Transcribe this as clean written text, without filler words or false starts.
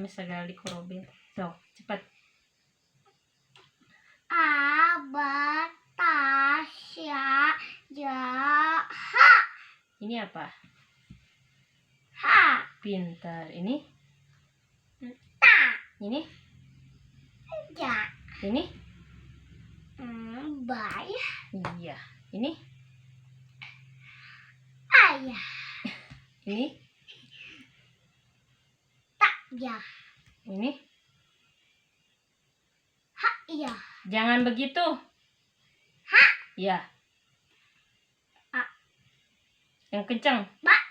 kami segala dikorobin. So, cepat. Tasya jaha. Ini apa? Ha. Pintar. Ini? Ta. Ini? Ja. Ini? Bay. Iya. Ini? Ayah. Ini? Tak ya. Ini? Ha ya. Jangan begitu. Ha. Ya. A. Yang kencang. Ba.